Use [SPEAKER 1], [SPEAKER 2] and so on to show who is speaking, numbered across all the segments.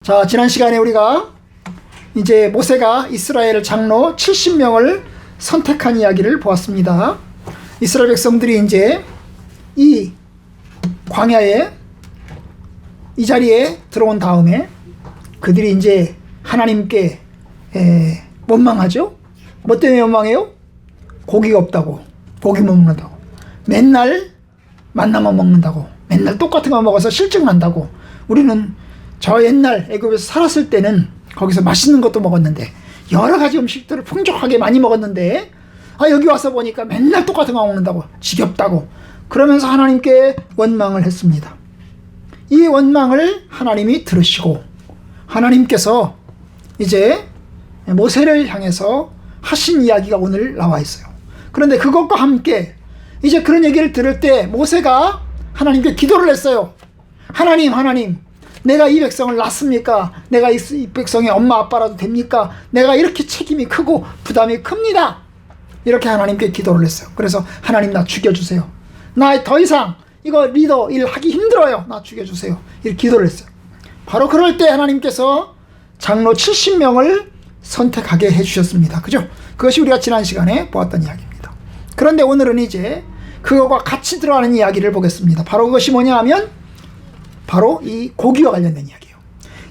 [SPEAKER 1] 자, 지난 시간에 우리가 이제 모세가 이스라엘 장로 70명을 선택한 이야기를 보았습니다. 이스라엘 백성들이 이제 이 광야에 이 자리에 들어온 다음에 그들이 이제 하나님께 원망하죠. 뭐 때문에 원망해요? 고기가 없다고, 고기 못 먹는다고, 맨날 만나만 먹는다고, 맨날 똑같은 거 먹어서 실증 난다고. 우리는 저 옛날 애굽에서 살았을 때는 거기서 맛있는 것도 먹었는데 여러 가지 음식들을 풍족하게 많이 먹었는데 여기 와서 보니까 맨날 똑같은 거 먹는다고, 지겹다고. 그러면서 하나님께 원망을 했습니다. 이 원망을 하나님이 들으시고 하나님께서 이제 모세를 향해서 하신 이야기가 오늘 나와 있어요. 그런데 그것과 함께 이제 그런 얘기를 들을 때 모세가 하나님께 기도를 했어요. 하나님, 내가 이 백성을 낳습니까? 내가 이 백성의 엄마 아빠라도 됩니까? 내가 이렇게 책임이 크고 부담이 큽니다. 이렇게 하나님께 기도를 했어요. 그래서 하나님, 나 죽여주세요. 나 더 이상 이거 리더 일 하기 힘들어요. 나 죽여주세요. 이렇게 기도를 했어요. 바로 그럴 때 하나님께서 장로 70명을 선택하게 해주셨습니다. 그죠? 그것이 우리가 지난 시간에 보았던 이야기입니다. 그런데 오늘은 이제 그거와 같이 들어가는 이야기를 보겠습니다. 바로 그것이 뭐냐 하면 바로 이 고기와 관련된 이야기예요.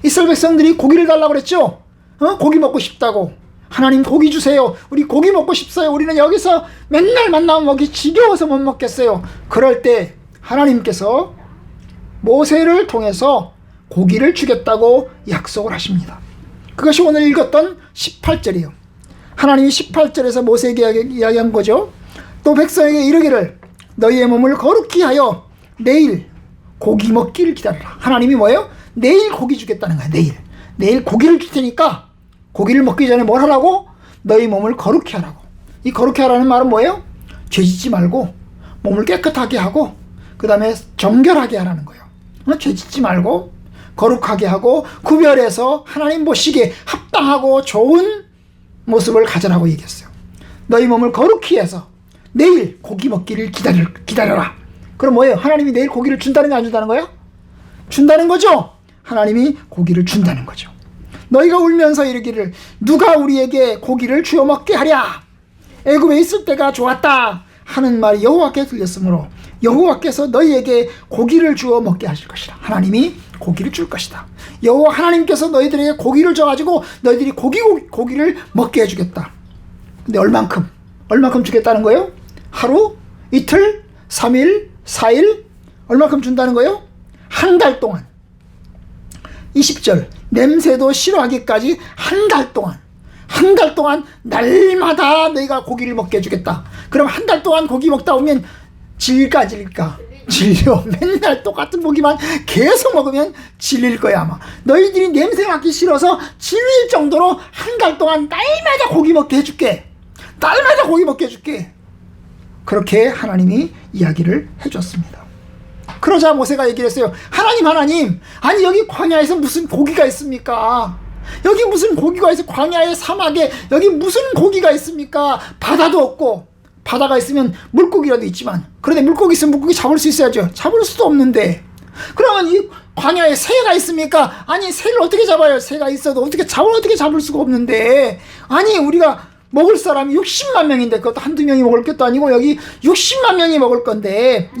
[SPEAKER 1] 이스라엘 백성들이 고기를 달라고 그랬죠? 고기 먹고 싶다고. 하나님, 고기 주세요. 우리 고기 먹고 싶어요. 우리는 여기서 맨날 만나면 먹기 지겨워서 못 먹겠어요. 그럴 때 하나님께서 모세를 통해서 고기를 주겠다고 약속을 하십니다. 그것이 오늘 읽었던 18절이에요. 하나님이 18절에서 모세에게 이야기한 거죠. 또 백성에게 이르기를 너희의 몸을 거룩히 하여 내일 고기 먹기를 기다려라. 하나님이 뭐예요? 내일 고기 주겠다는 거야. 내일 고기를 줄 테니까 고기를 먹기 전에 뭘 하라고? 너희 몸을 거룩히 하라고. 이 거룩히 하라는 말은 뭐예요? 죄짓지 말고 몸을 깨끗하게 하고 그 다음에 정결하게 하라는 거예요. 죄짓지 말고 거룩하게 하고 구별해서 하나님 보시기에 합당하고 좋은 모습을 가져라고 얘기했어요. 너희 몸을 거룩히 해서 내일 고기 먹기를 기다려라. 그럼 뭐예요? 하나님이 내일 고기를 준다는 게 안 준다는 거예요? 준다는 거죠? 하나님이 고기를 준다는 거죠. 너희가 울면서 이르기를 누가 우리에게 고기를 주어 먹게 하랴? 애굽에 있을 때가 좋았다 하는 말이 여호와께 들렸으므로 여호와께서 너희에게 고기를 주어 먹게 하실 것이라. 하나님이 고기를 줄 것이다. 여호와 하나님께서 너희들에게 고기를 줘가지고 너희들이 고기를 먹게 해주겠다. 근데 얼만큼 주겠다는 거예요? 하루, 이틀, 3일, 4일? 얼만큼 준다는 거예요? 한 달 동안. 20절 냄새도 싫어하기까지 한 달 동안 날마다 너희가 고기를 먹게 해주겠다. 그럼 한 달 동안 고기 먹다 보면 질까? 질려. 맨날 똑같은 고기만 계속 먹으면 질릴 거야 아마. 너희들이 냄새 맡기 싫어서 질릴 정도로 한 달 동안 날마다 고기 먹게 해줄게. 그렇게 하나님이 이야기를 해줬습니다. 그러자 모세가 얘기를 했어요. 하나님, 아니 여기 광야에서 무슨 고기가 있습니까? 여기 무슨 고기가 있어? 광야의 사막에 여기 무슨 고기가 있습니까? 바다도 없고, 바다가 있으면 물고기라도 있지만, 그런데 물고기 있으면 물고기 잡을 수 있어야죠. 잡을 수도 없는데, 그러면 이 광야에 새가 있습니까? 아니 새를 어떻게 잡아요? 새가 있어도 어떻게 잡을 수가 없는데, 아니 우리가 먹을 사람이 60만 명인데 그것도 한두 명이 먹을 것도 아니고 여기 60만 명이 먹을 건데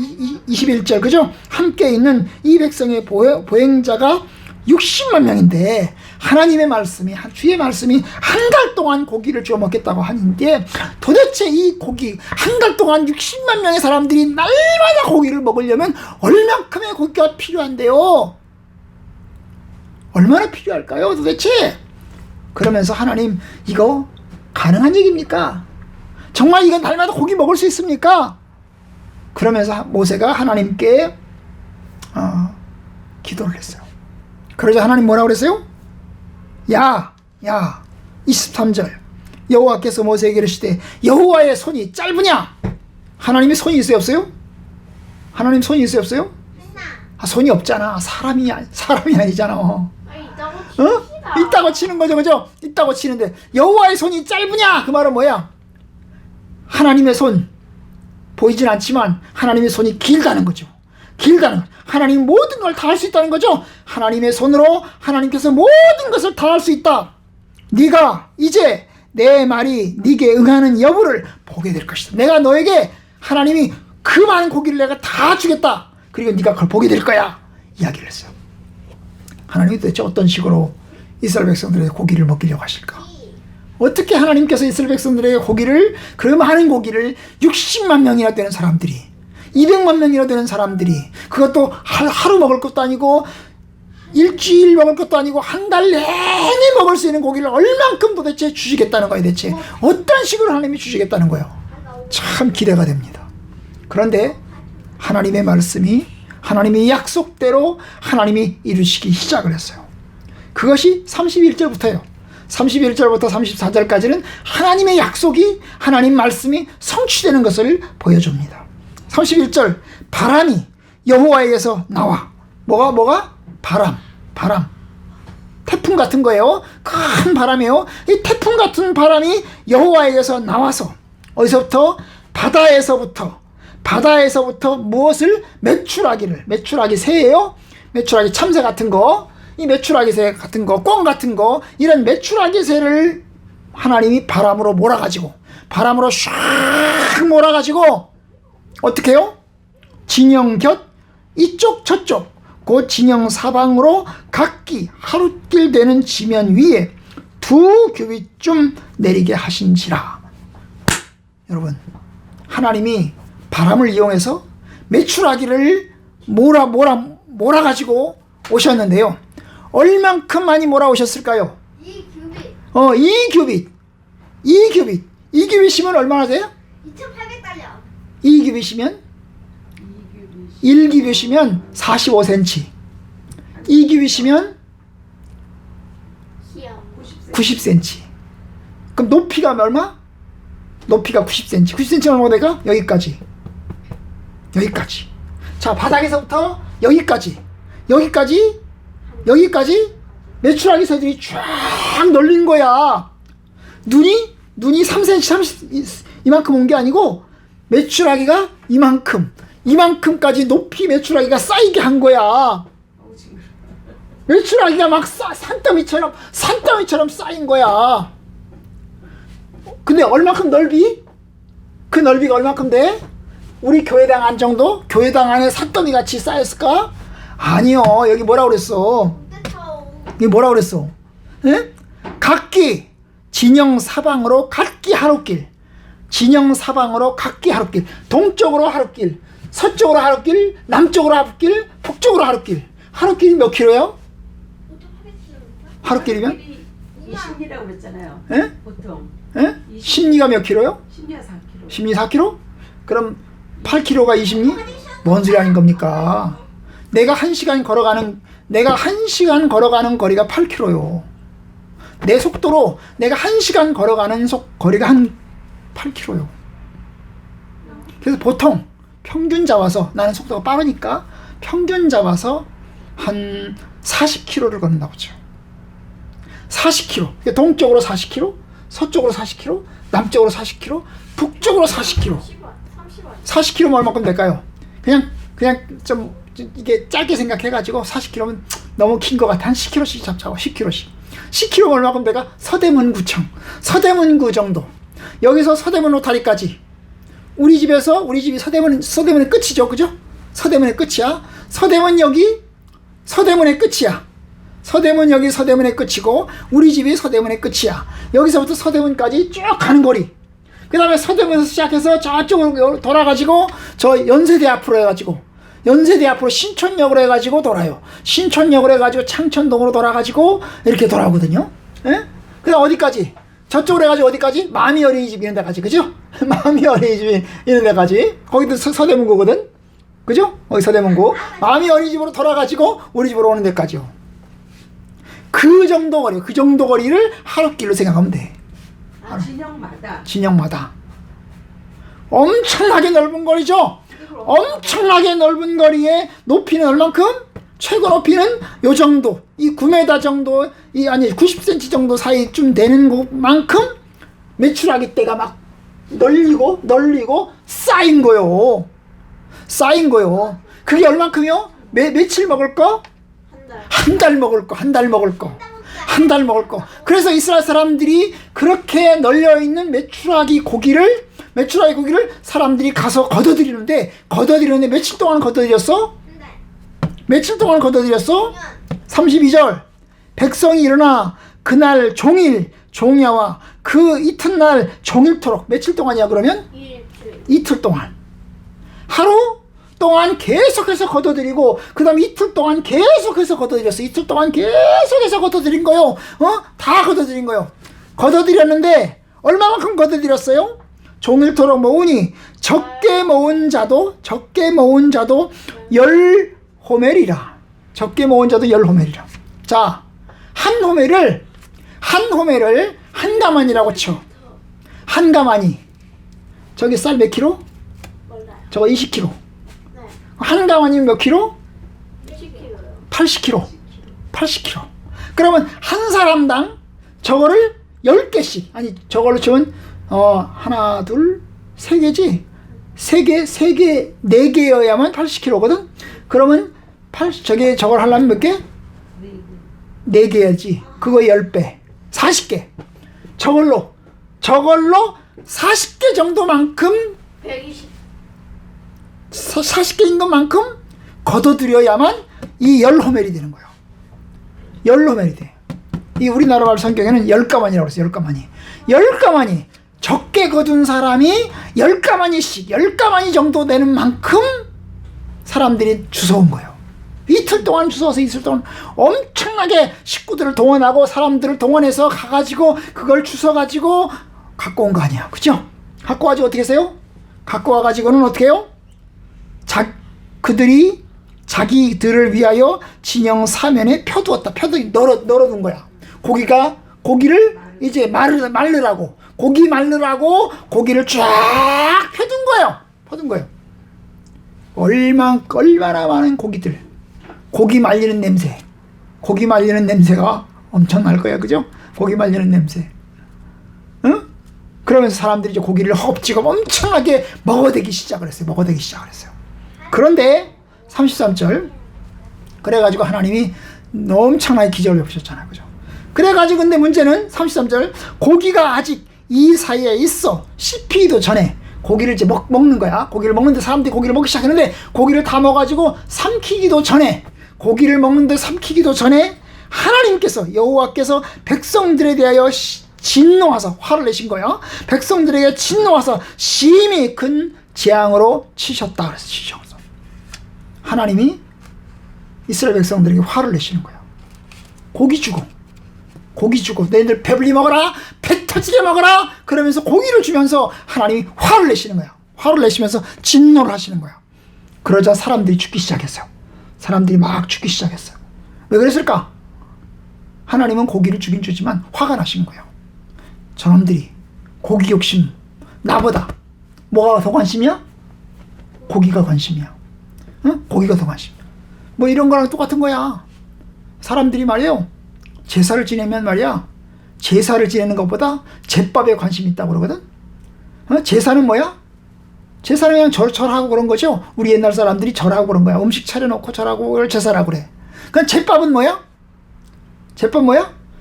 [SPEAKER 1] 21절 그죠? 함께 있는 이 백성의 보행자가 60만 명인데 하나님의 말씀이, 주의 말씀이 한 달 동안 고기를 주어 먹겠다고 하는데 도대체 이 고기 한 달 동안 60만 명의 사람들이 날마다 고기를 먹으려면 얼만큼의 고기가 필요한데요? 얼마나 필요할까요 도대체? 그러면서 하나님, 이거 가능한 얘기입니까? 정말 이건 날마다 고기 먹을 수 있습니까? 그러면서 모세가 하나님께 기도를 했어요. 그러자 하나님 뭐라고 그랬어요? 야 23절 여호와께서 모세에게 이르시되 여호와의 손이 짧으냐? 하나님이 손이 있어요 없어요? 하나님 손이 있어요 없어요? 손이 없잖아. 사람이 아니잖아. 있다고 치는 거죠, 그죠? 있다고 치는데 여호와의 손이 짧으냐? 그 말은 뭐야? 하나님의 손 보이진 않지만 하나님의 손이 길다는 거죠. 길다는 거죠. 하나님 모든 걸 다 할 수 있다는 거죠. 하나님의 손으로 하나님께서 모든 것을 다 할 수 있다. 네가 이제 내 말이 네게 응하는 여부를 보게 될 것이다. 내가 너에게 하나님이 그 많은 고기를 내가 다 주겠다. 그리고 네가 그걸 보게 될 거야. 이야기를 했어요. 하나님이 도대체 어떤 식으로 이스라엘 백성들에게 고기를 먹이려고 하실까? 어떻게 하나님께서 이스라엘 백성들에게 고기를, 그 많은 고기를 60만 명이나 되는 사람들이, 200만 명이나 되는 사람들이, 그것도 하루 먹을 것도 아니고 일주일 먹을 것도 아니고 한 달 내내 먹을 수 있는 고기를 얼만큼 도대체 주시겠다는 거예요. 대체 어떤 식으로 하나님이 주시겠다는 거예요. 참 기대가 됩니다. 그런데 하나님의 말씀이, 하나님의 약속대로 하나님이 이루시기 시작을 했어요. 그것이 31절부터예요. 31절부터 34절까지는 하나님의 약속이, 하나님 말씀이 성취되는 것을 보여줍니다. 31절, 바람이 여호와에게서 나와. 뭐가? 바람. 태풍 같은 거예요. 큰 바람이에요. 이 태풍 같은 바람이 여호와에게서 나와서, 어디서부터? 바다에서부터 무엇을? 메추라기 새예요. 메추라기 참새 같은 거, 이 메추라기 새 같은 거, 꿩 같은 거, 이런 메추라기 새를 하나님이 바람으로 몰아가지고, 바람으로 샥 몰아가지고 어떻게 해요? 진영 곁 이쪽 저쪽 그 진영 사방으로 각기 하룻길 되는 지면 위에 2규빗쯤 내리게 하신지라. 여러분, 하나님이 바람을 이용해서 메추라기를 몰아가지고 오셨는데요. 얼만큼 많이 몰아오셨을까요? 2규빗. 2규빗이면 얼마나 돼요?
[SPEAKER 2] 2,800달러.
[SPEAKER 1] 2규빗이면 1규빗이면 45cm. 2규빗이면 90cm. 그럼 높이가 얼마? 높이가 90cm. 90cm가 얼마가 될까? 여기까지. 자, 바닥에서부터 여기까지 메추라기 새들이 쫙 널린 거야. 눈이 3cm, 이만큼 온 게 아니고 메추라기가 이만큼까지 높이 메추라기가 쌓이게 한 거야. 메추라기가 막 산더미처럼 쌓인 거야. 근데 얼마큼 넓이? 그 넓이가 얼마큼 돼? 우리 교회당 안 정도? 교회당 안에 산더미 같이 쌓였을까? 아니요. 여기 뭐라 그랬어? 여기 뭐라 그랬어? 에? 각기 진영 사방으로 각기 하룻길. 동쪽으로 하룻길, 서쪽으로 하룻길, 남쪽으로 하룻길, 북쪽으로 하룻길. 하룻길이 몇 킬로예요? 하룻길이면?
[SPEAKER 3] 20리라고 그랬잖아요.
[SPEAKER 1] 에?
[SPEAKER 3] 보통.
[SPEAKER 1] 에? 10리가 몇 킬로요?
[SPEAKER 3] 10리가 4kg.
[SPEAKER 1] 10리 4킬로? 그럼 8킬로가 20리? 뭔 소리 하는 겁니까? 내가 1시간 걸어가는 거리가 8킬로요. 내 속도로 내가 1시간 걸어가는 거리가 한 8킬로요. 그래서 보통 평균 잡아서, 나는 속도가 빠르니까 평균 잡아서 한 40km를 걷는다고 쳐. 40km. 동쪽으로 40km, 서쪽으로 40km, 남쪽으로 40km, 북쪽으로 40km. 40km면 얼마큼 될까요? 그냥 좀 이게 짧게 생각해가지고 40km면 너무 긴 것 같아. 한 10km씩 잡자고. 10km씩. 10km면 얼마큼 될까? 서대문구 정도. 여기서 서대문 로타리까지. 우리 집이 서대문의 끝이죠. 그죠? 서대문의 끝이야. 서대문 여기 서대문의 끝이야. 서대문 여기 서대문의 끝이고 우리 집이 서대문의 끝이야. 여기서부터 서대문까지 쭉 가는 거리. 그 다음에 서대문에서 시작해서 저쪽으로 돌아가지고 저 연세대 앞으로 해가지고 신촌역으로 해가지고 돌아요. 신촌역으로 해가지고 창천동으로 돌아가지고 이렇게 돌아오거든요. 예? 그 다음 어디까지? 저쪽으로 해가지고 어디까지? 마미 어린이집 이런 데까지. 그죠? 마미 어린이집 이런 데까지. 거기도 서대문구거든. 그죠? 거기 서대문구. 마미 어린이집으로 돌아가지고 우리 집으로 오는 데까지요. 그 정도 거리를 하룻길로 생각하면 돼. 진영마다. 엄청나게 넓은 거리죠? 엄청나게 넓은 거리에 높이는 얼만큼? 최고 높이는 요 정도, 이 9m 정도, 90cm 정도 사이쯤 되는 것만큼 메추라기 떼가 막 널리고 쌓인 거요. 그게 얼만큼이요? 며칠 먹을 거? 한 달 먹을 거. 한 달 먹을 거. 한 달 먹을 거. 그래서 이스라엘 사람들이 그렇게 널려있는 메추라기 고기를 사람들이 가서 걷어들이는데 며칠 동안 걷어들였어? 며칠 동안 걷어들였어? 32절. 백성이 일어나 그날 종일 종야와 그 이튿날 종일토록. 며칠 동안이야 그러면? 이틀 동안. 하루 동안 계속해서 걷어들이고 그 다음에 이틀 동안 계속해서 걷어들였어. 이틀 동안 계속해서 걷어들인 거요. 다 걷어들인 거요. 걷어들였는데 얼마만큼 걷어들였어요? 종일토록 모으니 적게 모은 자도 10호멜이라. 적게 모은 자도 10호멜이라. 자, 한 호멜을 한 가만이라고 쳐. 한 가만이. 저기 쌀 몇 킬로? 저거 20킬로. 한 가만이면 몇 킬로? 80킬로. 80킬로. 그러면 한 사람당 저거를 10개씩. 아니, 저걸로 치면 하나, 둘, 세 개지? 세 개, 네 개여야만 80킬로거든? 그러면 저걸 하려면 몇 개? 네 개야지. 그거 10배. 40개. 저걸로 40개 정도만큼 40개 정도만큼 걷어들여야만 이 10호멜이 되는 거예요. 10호멜이 돼. 이 우리나라 말 성경에는 10가만이라고 그랬어요. 10가만이. 적게 거둔 사람이 10가만이 정도 되는 만큼 사람들이 주워온 거예요. 이틀 동안 주워서 이틀 동안 엄청나게 식구들을 동원하고 사람들을 동원해서 가가지고 그걸 주워가지고 갖고 온 거 아니야. 그죠? 갖고 와가지고 어떻게 했어요? 갖고 와가지고는 어떻게 해요? 그들이 자기들을 위하여 진영 사면에 펴두었다. 널어둔 거야. 고기를 이제 말르라고. 고기 말르라고 고기를 쫙 펴둔 거예요. 얼마나 많은 고기들. 고기 말리는 냄새가 엄청 날 거야. 그죠? 고기 말리는 냄새. 응? 그러면서 사람들이 이제 고기를 허겁지겁 엄청나게 먹어대기 시작을 했어요. 그런데 33절. 그래가지고 하나님이 엄청나게 기적을 베푸셨잖아요. 그죠? 그래가지고 근데 문제는 33절. 고기가 아직 이 사이에 있어. 씹히기도 전에 고기를 이제 먹는 거야. 고기를 먹는데 사람들이 고기를 먹기 시작했는데 고기를 다 먹어가지고 고기를 먹는데 삼키기도 전에 하나님께서 여호와께서 백성들에 대하여 진노하사 화를 내신 거야. 백성들에게 진노하사 심히 큰 재앙으로 치셨다 그랬어. 하나님이 이스라엘 백성들에게 화를 내시는 거야. 고기 주고 너희들 배불리 먹어라, 배 터지게 먹어라, 그러면서 고기를 주면서 하나님이 화를 내시는 거야. 화를 내시면서 진노를 하시는 거야. 그러자 사람들이 죽기 시작했어요. 왜 그랬을까? 하나님은 고기를 주긴 주지만 화가 나신 거예요. 저놈들이 고기 욕심, 나보다 뭐가 더 관심이야? 고기가 관심이야. 응? 고기가 더 관심이야. 뭐 이런 거랑 똑같은 거야. 사람들이 말이에요, 제사를 지내면 말이야, 제사를 지내는 것보다 제밥에 관심이 있다고 그러거든. 제사는 뭐야? 제사는 그냥 절하고 그런 거죠. 우리 옛날 사람들이 절하고 그런 거야. 음식 차려놓고 절하고 그걸 제사라고 그래. 그럼 제밥은 뭐야?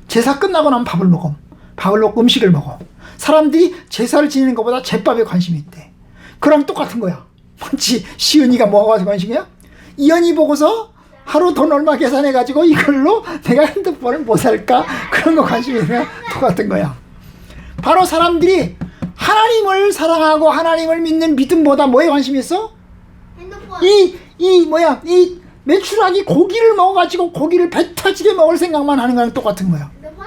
[SPEAKER 1] 제사 끝나고 나면 밥을 먹고 음식을 먹어. 사람들이 제사를 지내는 것보다 제밥에 관심이 있대. 그럼 똑같은 거야. 마치 시은이가 뭐가 관심이야? 이현이 보고서 하루 돈 얼마 계산해가지고 이걸로 내가 핸드폰을 뭐 살까? 그런 거 관심이 있으면 똑같은 거야. 바로 사람들이 하나님을 사랑하고 하나님을 믿는 믿음보다 뭐에 관심이 있어?
[SPEAKER 2] 핸드폰.
[SPEAKER 1] 이 메추라기 고기를 먹어가지고 고기를 배 터지게 먹을 생각만 하는 거랑 똑같은 거야.
[SPEAKER 2] 핸드폰?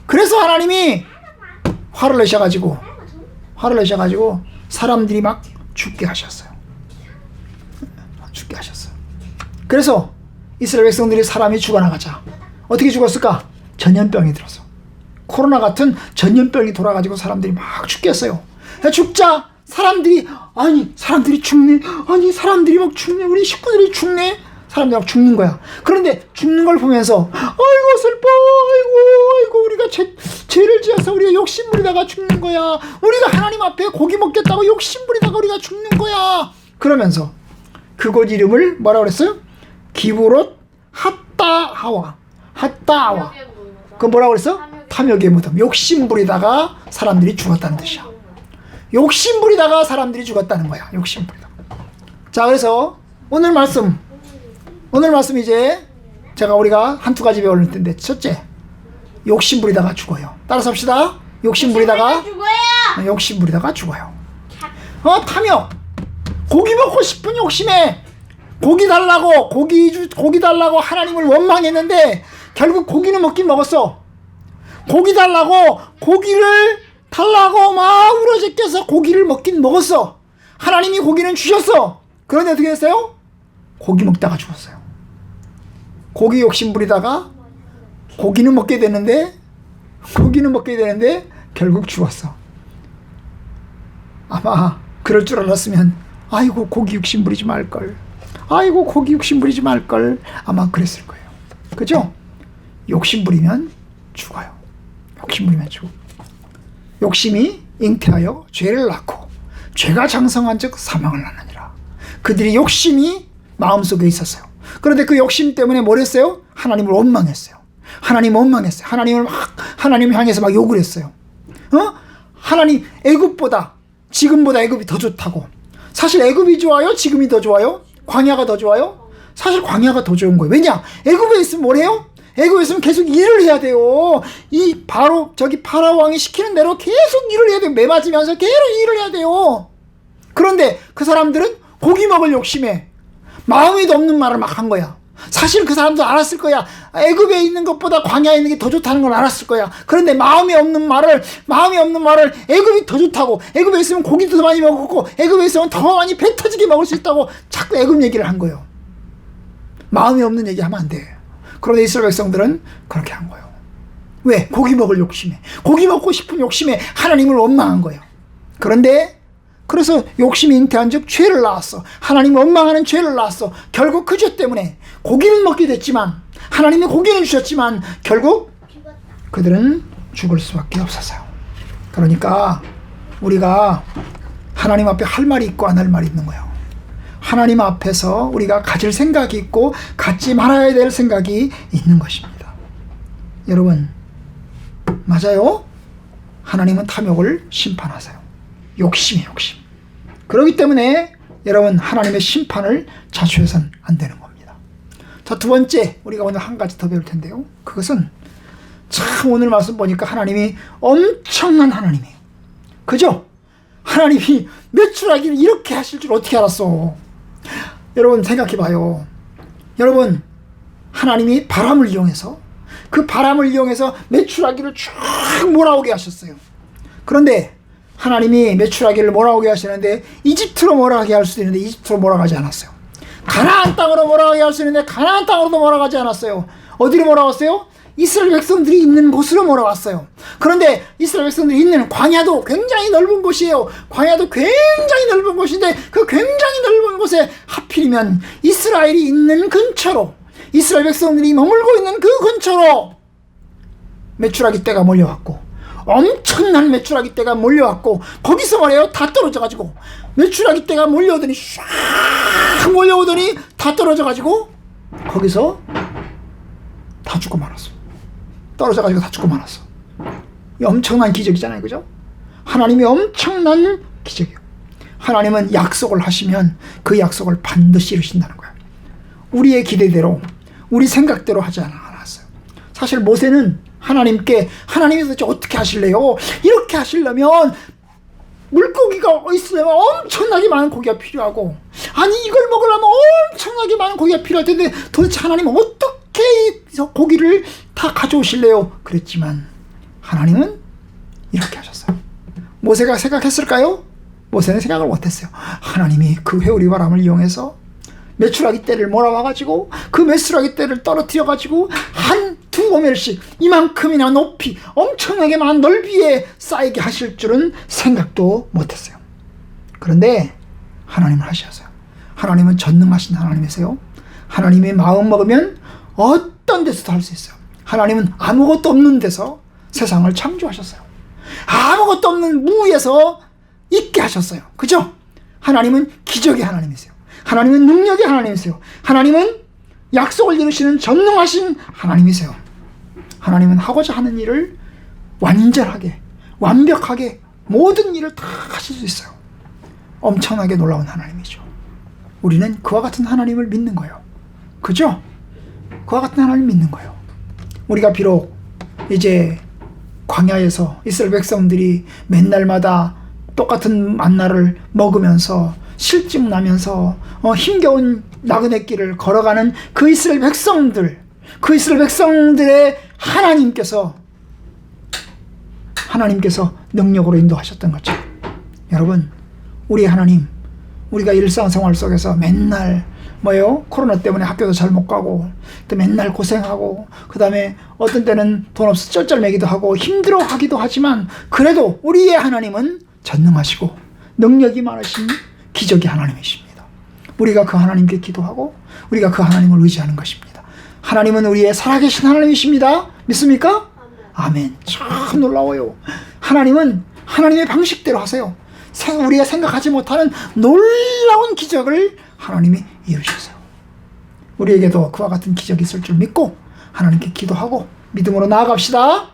[SPEAKER 1] 그래서 하나님이 화를 내셔가지고 사람들이 막 죽게 하셨어요. 그래서 이스라엘 백성들이 사람이 죽어나가자. 어떻게 죽었을까? 전염병이 들어서. 코로나 같은 전염병이 돌아가지고 사람들이 막 죽겠어요. 죽자 사람들이 죽네. 사람들이 막 죽네. 우리 식구들이 죽네. 사람들이 막 죽는 거야. 그런데 죽는 걸 보면서 아이고 슬퍼. 아이고 우리가 죄를 지어서 우리가 욕심부리다가 죽는 거야. 우리가 하나님 앞에 고기 먹겠다고 욕심부리다가 우리가 죽는 거야. 그러면서 그곳 이름을 뭐라고 그랬어요? 기브롯 핫다하와. 그 뭐라고 그랬어? 탐욕의 무덤. 욕심 부리다가 사람들이 죽었다는 뜻이야. 욕심 부리다가 사람들이 죽었다는 거야. 욕심 부리다가. 자, 그래서 오늘 말씀 이제 우리가 한두 가지 배울 텐데, 첫째, 욕심 부리다가 죽어요. 따라서 합시다. 욕심 부리다가 죽어요. 탐욕. 고기 먹고 싶은 욕심에 고기 달라고 하나님을 원망했는데 결국 고기는 먹긴 먹었어. 고기를 달라고 막 울어제껴서 고기를 먹긴 먹었어. 하나님이 고기는 주셨어. 그런데 어떻게 했어요? 고기 먹다가 죽었어요. 고기 욕심 부리다가 고기는 먹게 되는데 결국 죽었어. 아마 그럴 줄 알았으면 아이고 고기 욕심 부리지 말걸. 아마 그랬을 거예요. 그죠? 욕심 부리면 죽어요. 욕심이 잉태하여 죄를 낳고 죄가 장성한 즉 사망을 낳느니라. 그들이 욕심이 마음속에 있었어요. 그런데 그 욕심 때문에 뭘 했어요? 하나님을 원망했어요. 하나님을 향해서 막 욕을 했어요. 하나님, 지금보다 애굽이 더 좋다고. 사실 애굽이 좋아요? 지금이 더 좋아요? 광야가 더 좋아요? 사실 광야가 더 좋은 거예요. 왜냐? 애굽에 있으면 뭘 해요? 애굽에 있으면 계속 일을 해야 돼요. 파라오 왕이 시키는 대로 계속 일을 해야 돼요. 매 맞으면서 계속 일을 해야 돼요. 그런데 그 사람들은 고기 먹을 욕심에 마음에도 없는 말을 막 한 거야. 사실 그 사람도 알았을 거야. 애굽에 있는 것보다 광야에 있는 게 더 좋다는 걸 알았을 거야. 그런데 마음에 없는 말을 애굽이 더 좋다고, 애굽에 있으면 고기도 더 많이 먹었고 애굽에 있으면 더 많이 배 터지게 먹을 수 있다고 자꾸 애굽 얘기를 한 거예요. 마음에 없는 얘기 하면 안 돼. 그런데 이스라엘 백성들은 그렇게 한 거예요. 왜? 고기 먹고 싶은 욕심에 하나님을 원망한 거예요. 그래서 욕심이 잉태한 즉 죄를 낳았어. 하나님을 원망하는 죄를 낳았어. 결국 그 죄 때문에 고기는 먹게 됐지만, 하나님이 고기는 주셨지만 결국 그들은 죽을 수밖에 없었어요. 그러니까 우리가 하나님 앞에 할 말이 있고 안 할 말이 있는 거예요. 하나님 앞에서 우리가 가질 생각이 있고 갖지 말아야 될 생각이 있는 것입니다. 여러분, 맞아요? 하나님은 탐욕을 심판하세요. 욕심. 그렇기 때문에 여러분, 하나님의 심판을 자초해서는 안 되는 겁니다. 자, 두 번째, 우리가 오늘 한 가지 더 배울 텐데요. 그것은 참 오늘 말씀 보니까 하나님이 엄청난 하나님이에요. 그죠? 하나님이 매출하기를 이렇게 하실 줄 어떻게 알았어? 여러분 생각해봐요. 여러분, 하나님이 바람을 이용해서 매출하기를 쫙 몰아오게 하셨어요. 그런데 하나님이 매출하기를 몰아오게 하시는데 이집트로 몰아가게 할 수도 있는데 이집트로 몰아가지 않았어요. 가나안 땅으로 몰아가게 할 수 있는데 가나안 땅으로도 몰아가지 않았어요. 어디로 몰아왔어요? 이스라엘 백성들이 있는 곳으로 몰아왔어요. 그런데 이스라엘 백성들이 있는 광야도 굉장히 넓은 곳이에요. 광야도 굉장히 넓은 곳인데 그 굉장히 넓은 곳에 하필이면 이스라엘이 있는 근처로, 이스라엘 백성들이 머물고 있는 그 근처로 메추라기 떼가 몰려왔고, 엄청난 메추라기 떼가 몰려왔고, 거기서 말이에요, 다 떨어져가지고, 메추라기 떼가 몰려오더니 다 떨어져가지고 거기서 다 죽고 말았어. 떨어져가지고 다 죽고 말았어. 이 엄청난 기적이잖아요, 그죠? 하나님이 엄청난 기적이에요. 하나님은 약속을 하시면 그 약속을 반드시 이루신다는 거예요. 우리의 기대대로, 우리 생각대로 하지 않았어요. 사실 모세는 하나님이 도대체 어떻게 하실래요? 이렇게 하시려면 물고기가 있으려면 엄청나게 많은 고기가 필요하고, 아니 이걸 먹으려면 엄청나게 많은 고기가 필요할 텐데 도대체 하나님은 어떻게 고기를 다 가져오실래요? 그랬지만 하나님은 이렇게 하셨어요. 모세가 생각했을까요? 모세는 생각을 못했어요. 하나님이 그 회오리 바람을 이용해서 메추라기 떼를 몰아와가지고 그 메추라기 떼를 떨어뜨려가지고 한두 오멜씩 이만큼이나 높이 엄청나게 많은 넓이에 쌓이게 하실 줄은 생각도 못했어요. 그런데 하나님은 하셨어요. 하나님은 전능하신 하나님이세요. 하나님이 마음 먹으면 어떤 데서도 할 수 있어요. 하나님은 아무것도 없는 데서 세상을 창조하셨어요. 아무것도 없는 무에서 있게 하셨어요. 그죠? 하나님은 기적의 하나님이세요. 하나님은 능력의 하나님이세요. 하나님은 약속을 이루시는 전능하신 하나님이세요. 하나님은 하고자 하는 일을 완전하게, 완벽하게 모든 일을 다 하실 수 있어요. 엄청나게 놀라운 하나님이죠. 우리는 그와 같은 하나님을 믿는 거예요. 그죠? 그와 같은 하나님 믿는 거예요. 우리가 비록 이제 광야에서 이스라엘 백성들이 맨날마다 똑같은 만나를 먹으면서 실증 나면서 힘겨운 나그네 길을 걸어가는 그 이스라엘 백성들의 하나님께서 능력으로 인도하셨던 거죠. 여러분, 우리 하나님, 우리가 일상생활 속에서 맨날 코로나 때문에 학교도 잘 못 가고 또 맨날 고생하고 그 다음에 어떤 때는 돈 없어 쩔쩔매기도 하고 힘들어하기도 하지만 그래도 우리의 하나님은 전능하시고 능력이 많으신 기적의 하나님이십니다. 우리가 그 하나님께 기도하고 우리가 그 하나님을 의지하는 것입니다. 하나님은 우리의 살아계신 하나님이십니다. 믿습니까? 아멘. 참 놀라워요. 하나님은 하나님의 방식대로 하세요. 우리가 생각하지 못하는 놀라운 기적을 하나님이 이루셨어요. 우리에게도 그와 같은 기적이 있을 줄 믿고 하나님께 기도하고 믿음으로 나아갑시다.